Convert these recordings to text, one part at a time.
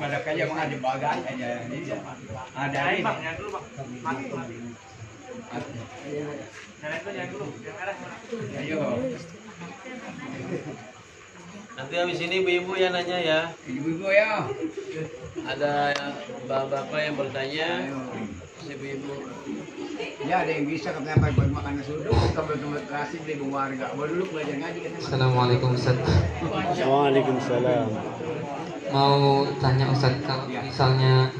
Pada kaya mga ada bagay aja. Ada ini. Bang, yang dulu bang. Mati tuh mati. Jangan dulu, yang merah mana? Ayo. Nanti habis ini ibu-ibu yang nanya ya. Ibu-ibu ya. Ada bapak-bapak yang bertanya. Ibu-ibu. Ya ada yang bisa kenapa buat makan nasi uduk, kabel-kabel kasih beli warga. Baru dulu belajar ngaji kan. Assalamualaikum Ustaz. Waalaikumsalam. Mau tanya Ustaz, kalau misalnya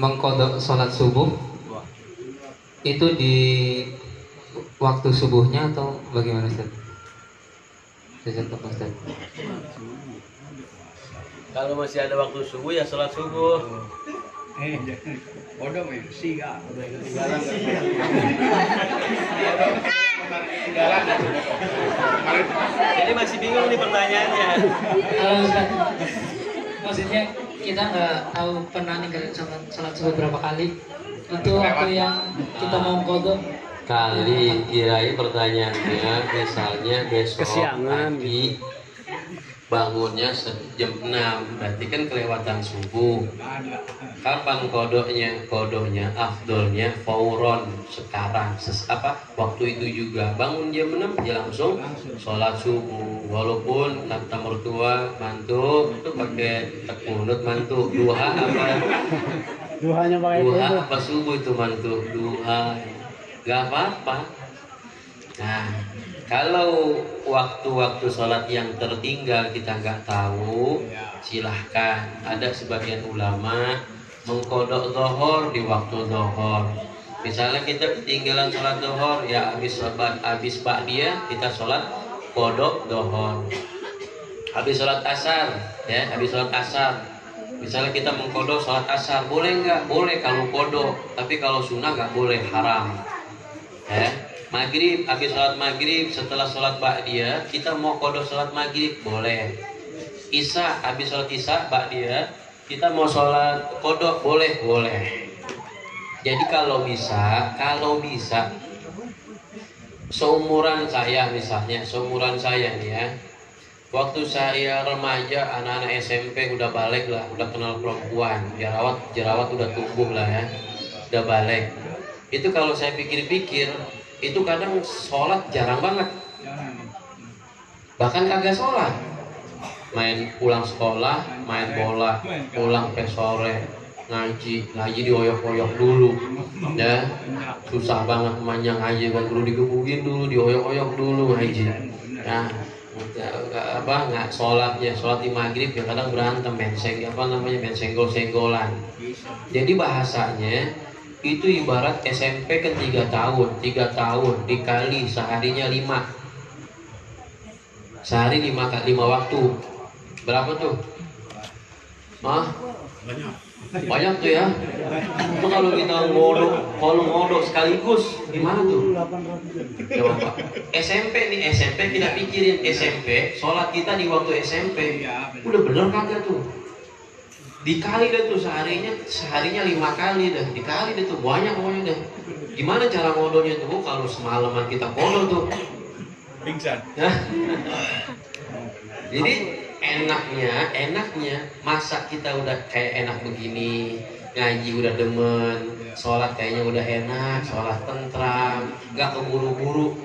mengkodok sholat subuh itu di waktu subuhnya atau bagaimana Ustaz? Saya ke Ustaz. Kalau masih ada waktu subuh ya sholat subuh. Bodoh men, siga. Jadi masih bingung nih pertanyaannya. Kalau Ustaz, maksudnya kita nggak tahu pernah ninggalin sholat subuh berapa kali. Untuk waktu yang kita mau kodok Kali kirain pertanyaannya misalnya besok Kesiangan. pagi bangunnya jam 6, berarti kan kelewatan subuh. Kapan kodoknya afdolnya fauron, sekarang waktu itu juga bangun jam 6 ya langsung sholat subuh. Walaupun kata mertua mantu itu pakai tekmunut mantu duha apa Duhanya pakai duha itu. apa subuh itu mantu duha gak apa-apa. Nah, kalau waktu-waktu sholat yang tertinggal kita nggak tahu, silahkan. Ada sebagian ulama mengkodok dohor di waktu dohor. Misalnya kita ketinggalan sholat dohor, ya habis ba'diyah kita sholat kodok dohor. Habis sholat asar, ya habis sholat asar. Misalnya kita mengkodok sholat asar, boleh nggak? Boleh kalau kodok, tapi kalau sunnah nggak boleh, haram. Maghrib, habis sholat maghrib, setelah sholat ba'diyah kita mau kodok sholat maghrib, boleh. Isya, habis sholat isya ba'diyah kita mau sholat kodok, boleh. Jadi kalau bisa seumuran saya misalnya, nih ya, waktu saya remaja, anak-anak SMP udah balik lah, udah kenal perempuan, jerawat udah tumbuh lah ya, udah balik. Itu kalau saya pikir-pikir, itu kadang sholat jarang banget, bahkan kagak sholat, main pulang sekolah, main bola, pulang ke sore, ngaji dioyok-oyok dulu, ya susah banget temannya ngaji kan, dulu digebukin dulu, dioyok-oyok dulu ngaji. Nah, nggak sholatnya, sholat di maghrib ya kadang berantem, main senggol-senggolan. Jadi bahasanya itu ibarat SMP kan 3 tahun dikali seharinya 5, sehari 5 waktu, berapa tuh? Banyak tuh ya. Itu kalau kita ngodok sekaligus gimana tuh? Coba SMP kita pikirin, SMP sholat kita di waktu SMP udah bener kagak tuh? Dikali deh tuh seharinya 5 kali dah, dikali deh tuh banyak pokoknya deh. Gimana cara ngodoknya tuh? Kalau semalaman kita kodok tuh Pingsan. Jadi enaknya masa kita udah kayak enak begini, ngaji udah demen, sholat kayaknya udah enak, sholat tentram, nggak keburu-buru,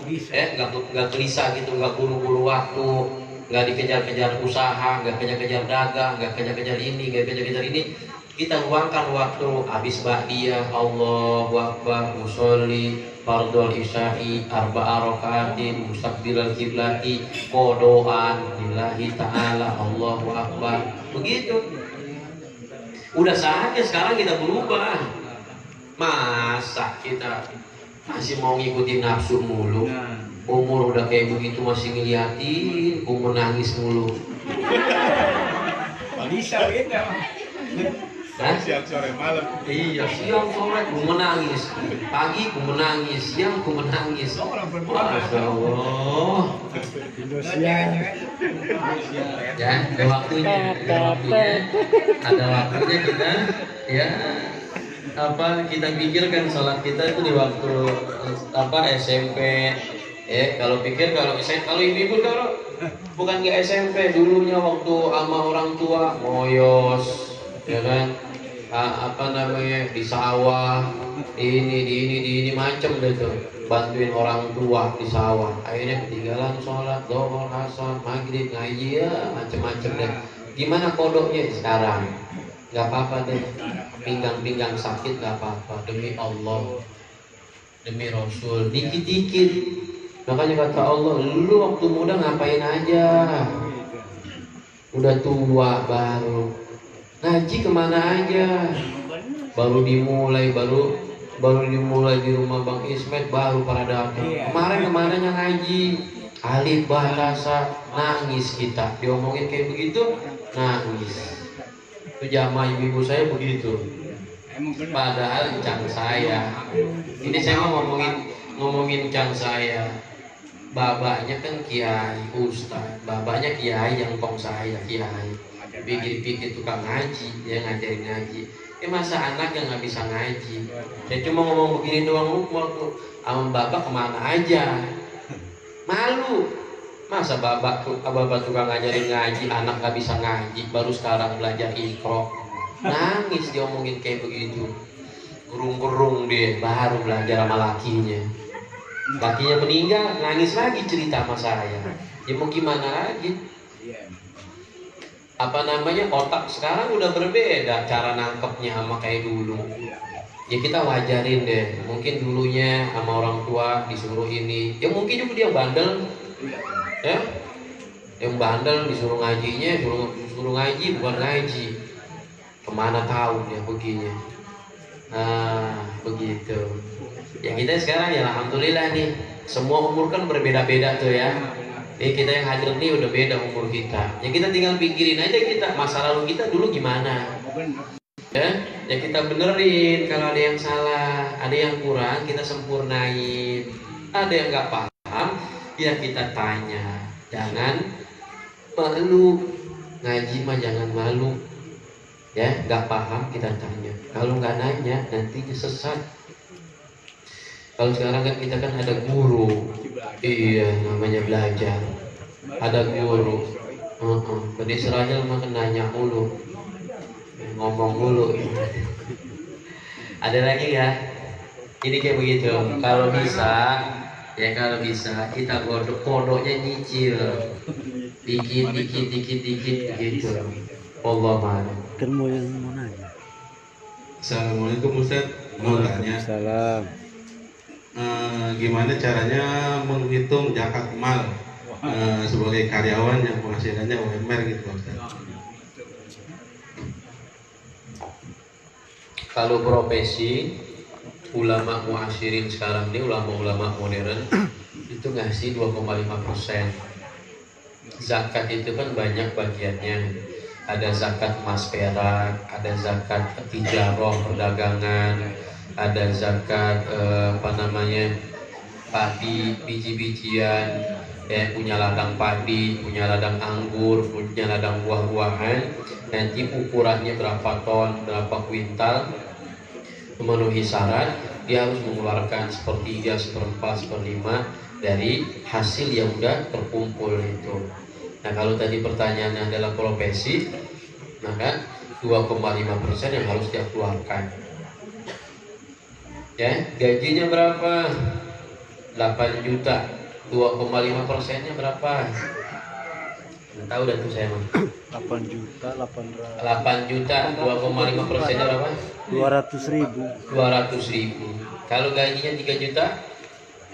nggak gelisah gitu, nggak buru-buru waktu, nggak dikejar-kejar usaha, nggak kejar-kejar dagang, nggak kejar-kejar ini. Kita luangkan waktu habis ba'diyah, Allahu Akbar, musolli, fardhu isya'i, arba'a rakaatin, mustaqbilal kiblati, kodoan, lillahi ta'ala, Allahu Akbar. Begitu. Udah saatnya sekarang kita berubah. Masa kita masih mau ngikutin nafsu mulu? Umur udah kayak begitu masih ngeliatin, umur nangis mulu. Bisa gitu. Siang sore malam. Iya, siang sore ku menangis, pagi ku menangis, siang ku menangis. Masya Allah. Ya, ada waktunya kita ya kita pikirkan sholat kita itu di waktu SMP, Kalau pikir kalau ibu-ibu kalau bukan ke SMP dulunya waktu sama orang tua ngoyos, ya kan? Apa namanya di sawah, di ini macem deh tuh, bantuin orang tua di sawah. Akhirnya ketinggalan sholat, dohor, asar, maghrib, ngaji ya macem-macem deh. Gimana kodoknya sekarang? Gak apa-apa deh, pinggang-pinggang sakit gak apa-apa, demi Allah, demi Rasul, dikit-dikit. Makanya kata Allah, lu waktu muda ngapain aja, udah tua baru ngaji kemana aja, baru dimulai di rumah Bang Ismet baru pada datang. Kemarin kemananya ngaji, alif bahasa, nangis kita diomongin kayak begitu, nangis. Itu jamaah ibu saya begitu. Padahal cang saya, ini saya mau ngomongin cang saya. Babanya kan kiai, ustaz. Babanya kiai yang kong saya kiai. Pikir-pikir tukang ngaji, dia ngajarin ngaji. Masa anak yang nggak bisa ngaji? Saya cuma ngomong begini doang, waktu sama bapak kemana aja? Malu. Masa bapak tukang ngajarin ngaji, anak nggak bisa ngaji, baru sekarang belajar ikro. Nangis diomongin kayak begitu. Gerung-gerung dia, baru belajar sama lakinya. Lakinya meninggal, nangis lagi cerita sama saya. Ya mau gimana lagi? Apa namanya, otak sekarang udah berbeda cara nangkepnya sama kayak dulu. Ya kita wajarin deh. Mungkin dulunya sama orang tua disuruh ini, ya mungkin juga dia bandel, ya. Yang bandel disuruh ngajinya, suruh ngaji bukan ngaji. Kemana tahu dia begini. Nah begitu. Ya kita sekarang ya alhamdulillah nih, semua umur kan berbeda-beda tuh ya. Kita yang hadir nih udah beda umur kita. Ya kita tinggal pikirin aja kita masa lalu kita dulu gimana. Ya kita benerin kalau ada yang salah, ada yang kurang kita sempurnain. Ada yang nggak paham, ya kita tanya. Jangan malu, ngaji mah jangan malu. Ya nggak paham kita tanya. Kalau nggak nanya nanti sesat. Kalau sekarang kan kita kan ada guru, iya namanya belajar, ada guru. Bani Israel mah nanya mulu, ngomong mulu. Ada lagi ya? Ini kayak begitu. Kalau bisa kita kodoknya nyicil, dikit gitu. Allah maha. Kan mau yang mau nanya. Assalamualaikum Ustaz, mau tanya Salam. gimana caranya menghitung zakat mal sebagai karyawan yang penghasilannya UMR gitu Ustaz. Kalau profesi ulama muasyirin sekarang ini, ulama-ulama modern itu ngasih 2,5%. Zakat itu kan banyak bagiannya. Ada zakat emas perak, ada zakat tijarah perdagangan, ada zakat padi, biji-bijian, punya ladang padi, punya ladang anggur, punya ladang buah-buahan. Nanti ukurannya berapa ton, berapa kuintal, memenuhi syarat, dia harus mengeluarkan 1/3, 1/4, 1/5 dari hasil yang udah terkumpul itu. Nah kalau tadi pertanyaannya adalah profesi, maka 2,5% yang harus dia keluarkan. Ya, gajinya berapa? 8 juta. 2,5%-nya berapa? Nggak tahu dah tuh saya mah. 8 juta, 800. 8 juta, 2,5%-nya berapa? 200.000. 200.000. Kalau gajinya 3 juta?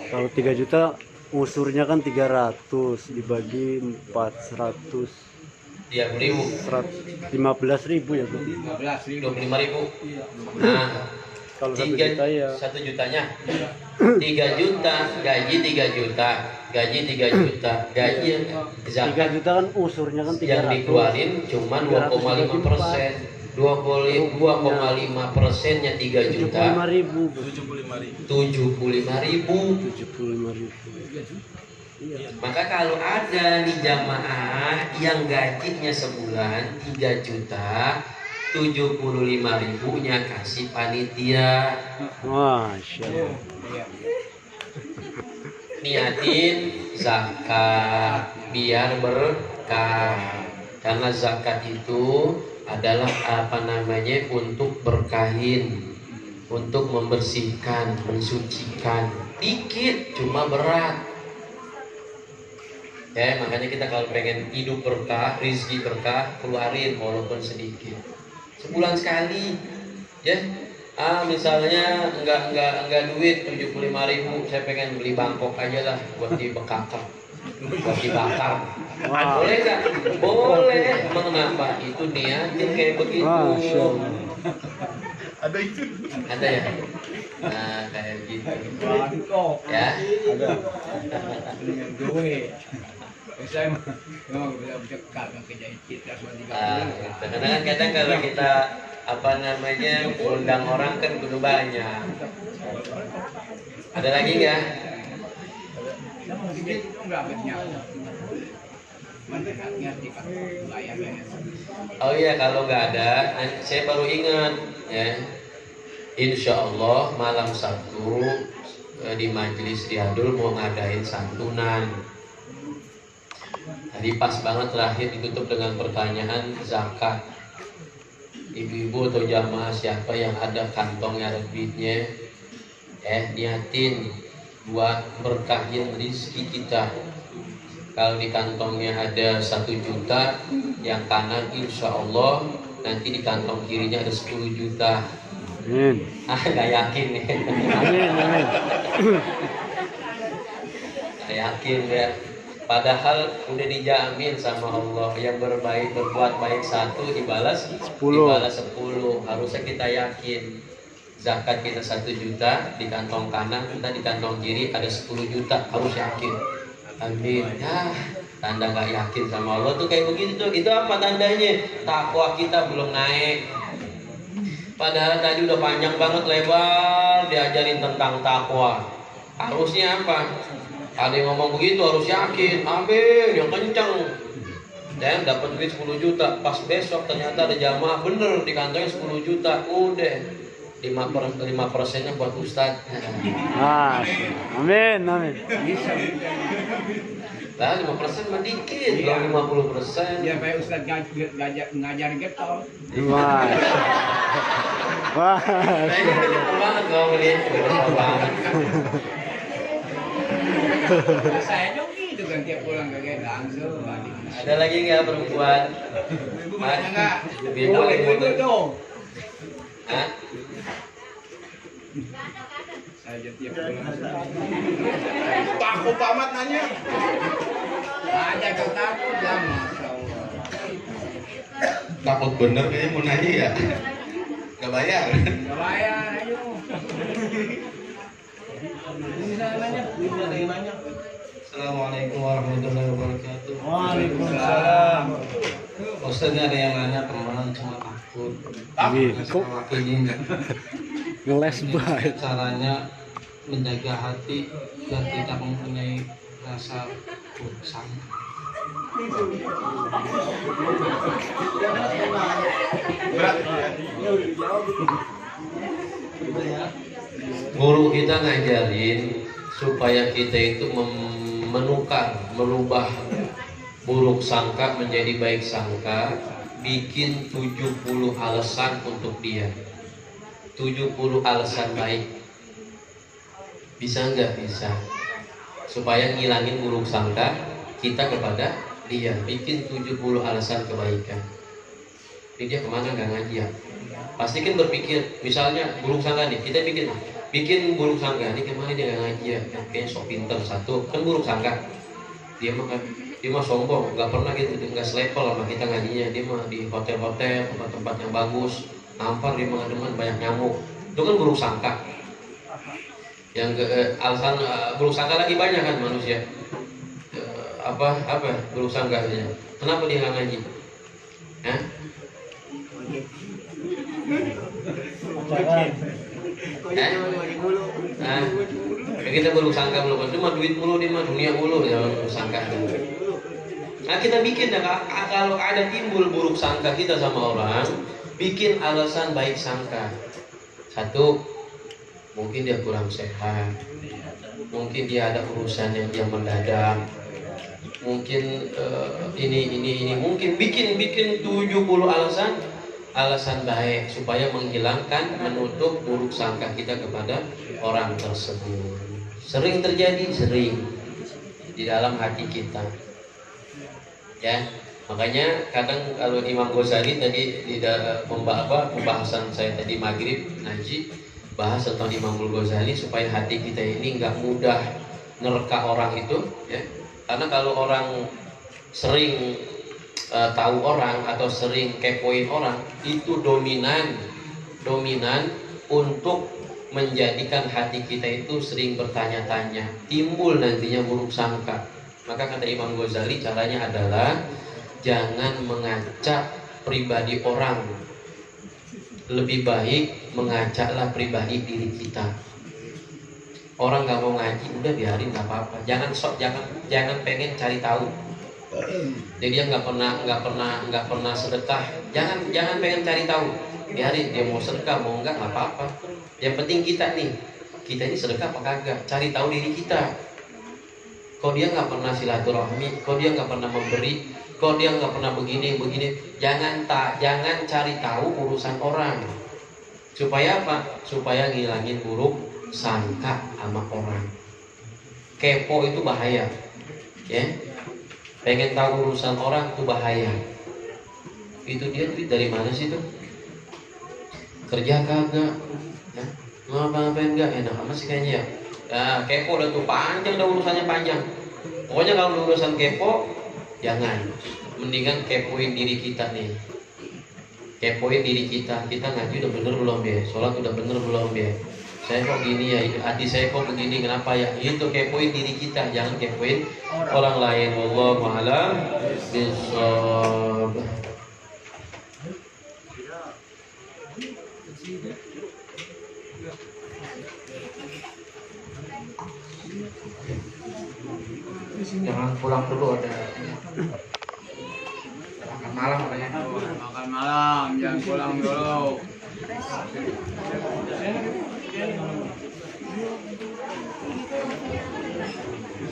Kalau 3 juta usurnya kan 300 dibagi 400. 30.000. 15.000 ya Bu. 25.000. Nah, Kalau 1 juta ya 1 jutanya 3 juta, gaji 3 juta, gaji 3 juta, gaji 3 zakat juta kan usurnya kan 300. yang dikeluarin cuma 2,5%. 2,5%-nya 3 juta, 75.000. 75.000. Maka kalau ada nih jamaah yang gajinya sebulan 3 juta, 75.000-nya kasih panitia. Masya Allah. niatin zakat biar berkah. Karena zakat itu adalah untuk berkahin, untuk membersihkan, mensucikan. Dikit cuma berat. Ya, makanya kita kalau pengen hidup berkah, rezeki berkah, keluarin walaupun sedikit. Sebulan sekali. Ya. Misalnya enggak duit 75.000, saya pengen beli Bangkok aja lah buat dibekakak, buat dibakar. Boleh nggak? Boleh. Mengapa? Itu niatin kayak begitu. Ada itu. Ada ya? Nah, kayak gitu. Ya. Ada. Dengan duit. Saya memang dekat dengan kejadian kita Karena kan kadang kalau kita undang orang kan kudu banyak. Ada lagi nggak? Oh iya, kalau nggak ada, saya baru ingat ya. Insya Allah malam Sabtu di Majelis Riyadul mau ngadain santunan. Tadi pas banget terakhir ditutup dengan pertanyaan zakat. Ibu-ibu atau jamaah siapa yang ada kantongnya ada duitnya, niatin buat berkahin rezeki kita. Kalau di kantongnya ada 1 juta, yang kanan insya Allah nanti di kantong kirinya ada 10 juta. Amin. Gak yakin nih. Amin. Gak yakin ya. Padahal udah dijamin sama Allah, yang berbuat baik 1 dibalas 10. Harusnya kita yakin. Zakat kita 1 juta di kantong kanan, kita di kantong kiri ada 10 juta, harus yakin. Amin. Ya, tanda gak yakin sama Allah tuh kayak begitu tuh. Itu apa tandanya? Takwa kita belum naik. Padahal tadi udah panjang banget lebar diajarin tentang takwa. Harusnya apa? Ada yang ngomong begitu harus yakin. Amin, yang kencang. Dan dapat duit 10 juta. Pas besok ternyata ada jamaah bener di kantongnya 10 juta. Udah 5%-nya buat Ustadz. Amin. Bisa. Lah 5% mah dikit, belum 50%. Ya kayak Ustadz ngajar getol. Wah. Nah, ini betul banget ngomongin, betul banget. Saya dong gitu kan tiap pulang kagak langsung. Ada lagi nggak perempuan? Ibu mana enggak? Boleh Ibu dong. Hah? Saya tiap pulang. Takut amat nanya. Ada kau takut lah, Masya Allah. Takut bener kayaknya mau nanya ya. Gak bayar. Gak bayar, ayo. Assalamualaikum warahmatullahi wabarakatuh. Waalaikumsalam. Ustaz ada yang nanya teman cuma takut. Kok Ini ngeles banget. caranya menjaga hati dan tidak mempunyai rasa bosan. Guru kita ngajarin supaya kita itu merubah buruk sangka menjadi baik sangka, bikin 70 alasan untuk dia. 70 alasan baik. Bisa nggak? Bisa. Supaya ngilangin buruk sangka kita kepada dia, bikin 70 alasan kebaikan. Ini dia kemana nggak ngaji ya? Pasti kan berpikir, misalnya buruk sangka nih, kita bikin buruk sangka nih, kemana dia nggak ngaji ya? Kayaknya sok pinter satu, kan buruk sangka. Dia mah sombong, nggak pernah gitu, nggak selevel sama kita ngajinya. Dia mah di hotel-hotel, tempat-tempat yang bagus, nampar dia mah demen banyak nyamuk. Itu kan buruk sangka. Yang alasan buruk sangka lagi banyak kan manusia. Apa buruk sangkanya? Kenapa dia nggak ngaji? Hah? Nah, kita buruk sangka belum, cuma duit mulu dia mah, dunia mulu ya buruk sangka. Nah kita bikin ya, kalau ada timbul buruk sangka kita sama orang, bikin alasan baik sangka. 1, mungkin dia kurang sehat, mungkin dia ada urusan yang dia mendadak, mungkin ini mungkin bikin 70 alasan baik supaya menghilangkan, menutup buruk sangka kita kepada orang tersebut. Sering terjadi, sering di dalam hati kita, ya. Makanya kadang kalau Imam Ghazali tadi tidak pembahasan saya tadi maghrib ngaji bahas tentang Imam Ghazali supaya hati kita ini nggak mudah nerka orang itu, ya. Karena kalau orang sering tahu orang atau sering kepoin orang, itu dominan untuk menjadikan hati kita itu sering bertanya-tanya, timbul nantinya buruk sangka. Maka kata Imam Ghazali, caranya adalah jangan mengacak pribadi orang, lebih baik mengacaklah pribadi diri kita. Orang nggak mau ngaji, udah biarin, nggak apa-apa. Jangan pengen cari tahu. Jadi dia nggak pernah sedekah. Jangan pengen cari tahu. Biarin dia mau sedekah mau nggak apa-apa. Yang penting kita ini sedekah apa kagak? Cari tahu diri kita. Kok dia nggak pernah silaturahmi? Kok dia nggak pernah memberi? Kok dia nggak pernah begini? Jangan cari tahu urusan orang. Supaya apa? Supaya ngilangin buruk sangka sama orang. Kepo itu bahaya, ya. Pengen tahu urusan orang itu bahaya. Itu dia duit dari mana sih tuh? Kerja kagak? Ya? Ngapa-ngapain enggak? Enak amat sih kayaknya ya. Nah, kepo udah tuh panjang, udah urusannya panjang. Pokoknya kalau urusan kepo, jangan. Mendingan kepoin diri kita nih. Kepoin diri kita. Kita ngaji udah bener belum ya? Sholat udah bener belum ya? Saya kok gini ya, hati saya kok begini, kenapa ya? Itu kepoin diri kita, jangan kepoin orang lain. Wallahu a'lam bishawab. Jangan pulang dulu, ada makan malam katanya. Makan malam, jangan pulang dulu.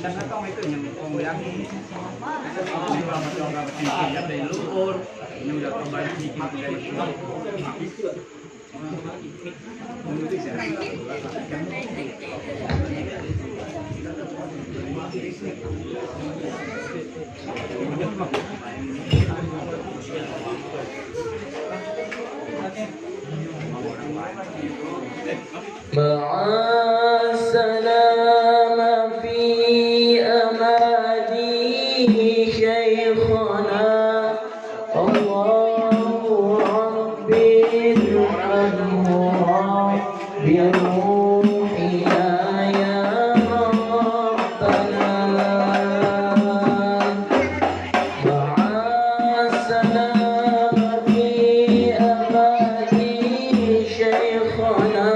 Sana kau itu yang yang ini. Oh, kalau coba tinggi dari luhur, ini udah kembali dikit dari pulang. السلام في أماني شيخنا الله ربي ارحمه بروحنا يا ربنا مع السلام في أماني شيخنا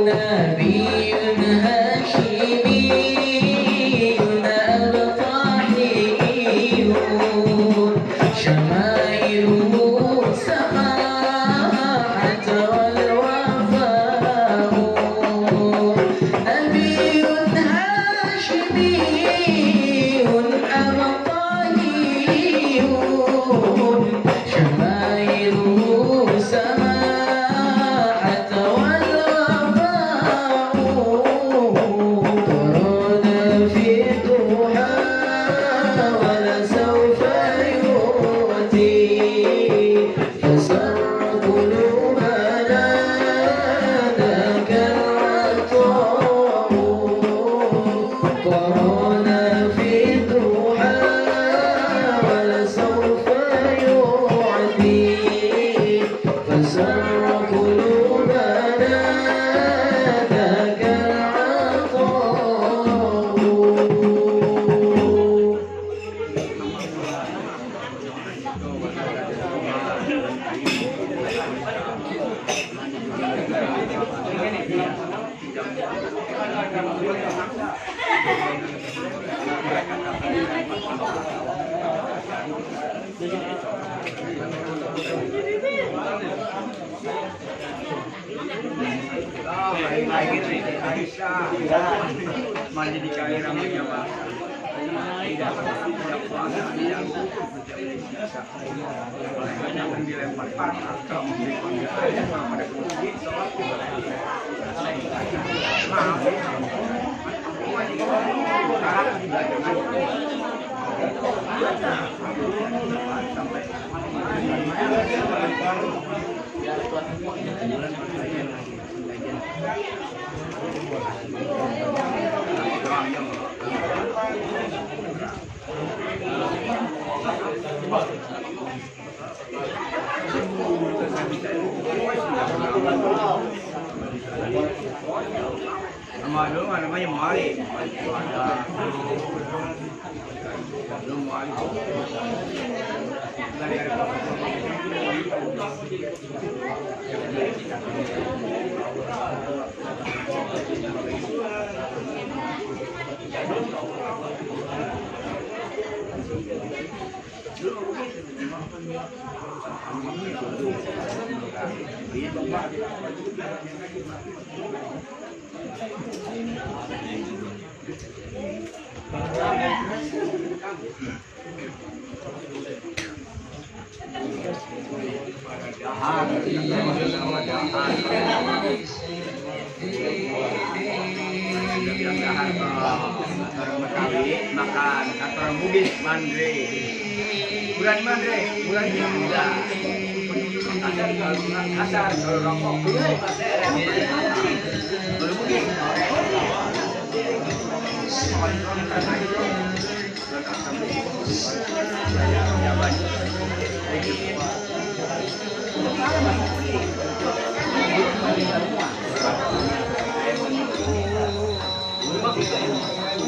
نبي هاشمي أبطحي شمائله سماحة والوفاء نبي هاشمي أبطحي شمائله سماحة والوفاء ورد في ضحى ولسوف يؤتي فسر قلوبنا ذاك العطاء قرن في ضحى ولسوف يعطي فسر قلوبنا ذاك العطاء Aisyah mandi di kali rambutnya Pak. Tidak puasa, tidak jangan dilempar panah atau dipanggil ayah pada kunci sholat maaf. Nama dulu namanya Mali. Makan atau Bugis Mandre, bulan Mandre, bulan Jumla. Asar kalau rokok dulu kalau Bugis. Terima kasih.